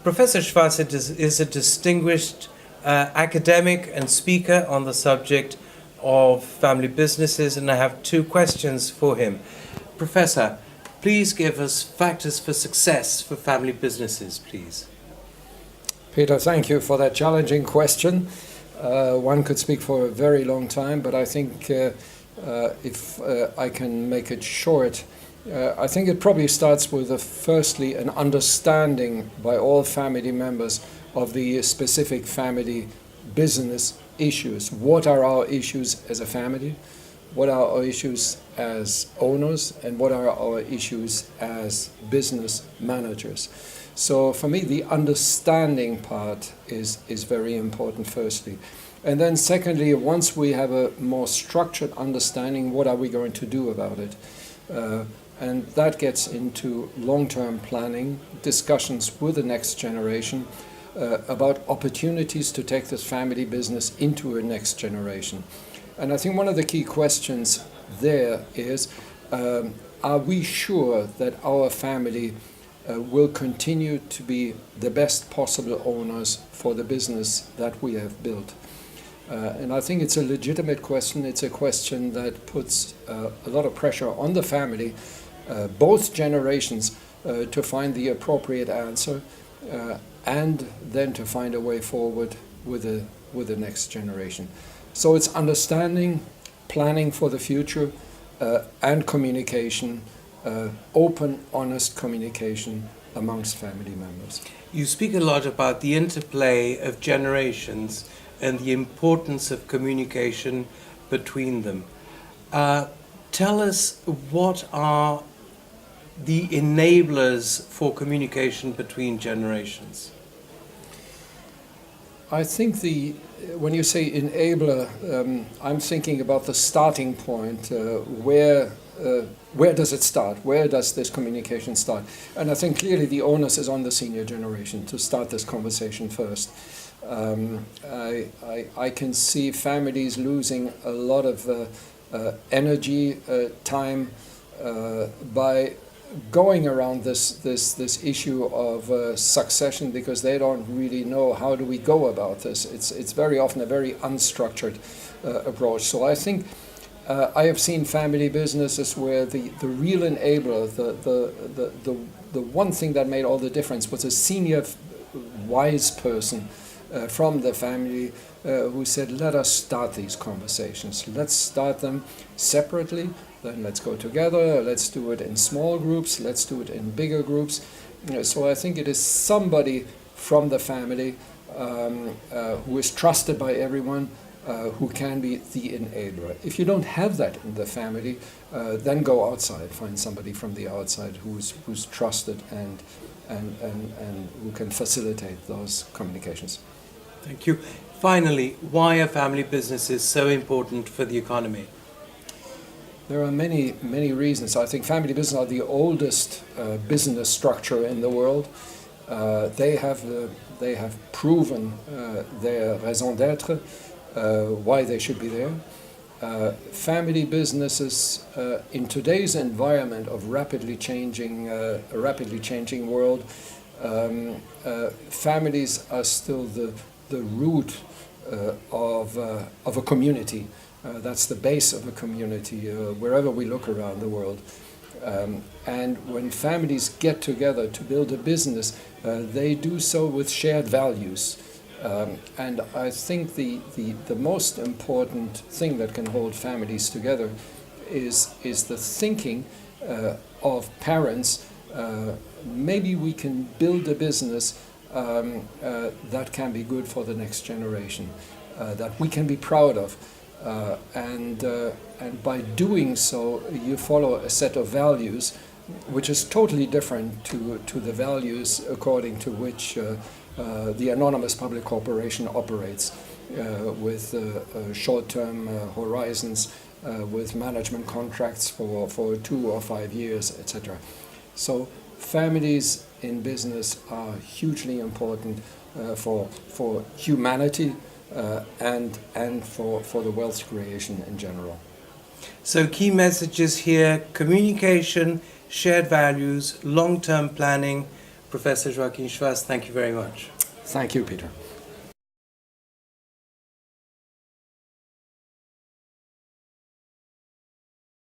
Professor Schwarz is a distinguished academic and speaker on the subject of family businesses, and I have two questions for him. Professor, please give us factors for success for family businesses, please. Peter, thank you for that challenging question. One could speak for a very long time, but I think if I can make it short, I think it probably starts with, firstly, an understanding by all family members of the specific family business issues. What are our issues as a family? What are our issues as owners? And what are our issues as business managers? So for me, the understanding part is very important, firstly. And then secondly, once we have a more structured understanding, what are we going to do about it? And that gets into long-term planning, discussions with the next generation about opportunities to take this family business into a next generation. And I think one of the key questions there is, are we sure that our family will continue to be the best possible owners for the business that we have built? And I think it's a legitimate question. It's a question that puts a lot of pressure on the family, both generations, to find the appropriate answer and then to find a way forward with the next generation. So it's understanding, planning for the future, and communication, open, honest communication amongst family members. You speak a lot about the interplay of generations and the importance of communication between them. Tell us, what are the enablers for communication between generations? I think when you say enabler, I'm thinking about the starting point. Where does it start? Where does this communication start? And I think clearly the onus is on the senior generation to start this conversation first. I can see families losing a lot of energy, time by going around this issue of succession, because they don't really know how do we go about this. It's very often a very unstructured approach. So I think I have seen family businesses where the real enabler, the one thing that made all the difference was a senior wise person from the family who said, let us start these conversations. Let's start them separately, then let's go together, let's do it in small groups, let's do it in bigger groups. So I think it is somebody from the family who is trusted by everyone, who can be the enabler. If you don't have that in the family, then go outside, find somebody from the outside who's trusted and who can facilitate those communications. Thank you. Finally, why are family businesses so important for the economy? There are many reasons. I think family businesses are the oldest business structure in the world. They have proven their raison d'être, why they should be there. Family businesses in today's environment of a rapidly changing world, families are still the root of a community. That's the base of a community wherever we look around the world. And when families get together to build a business, they do so with shared values. And I think the most important thing that can hold families together is the thinking of parents. Maybe we can build a business that can be good for the next generation, that we can be proud of. And by doing so, you follow a set of values which is totally different to the values according to which the anonymous public corporation operates, with short-term horizons, with management contracts for 2 or 5 years, etc. So families in business are hugely important for humanity and for the wealth creation in general. So key messages here: communication, shared values, long-term planning, Professor Joaquim Schwarz, thank you very much. Thank you, Peter.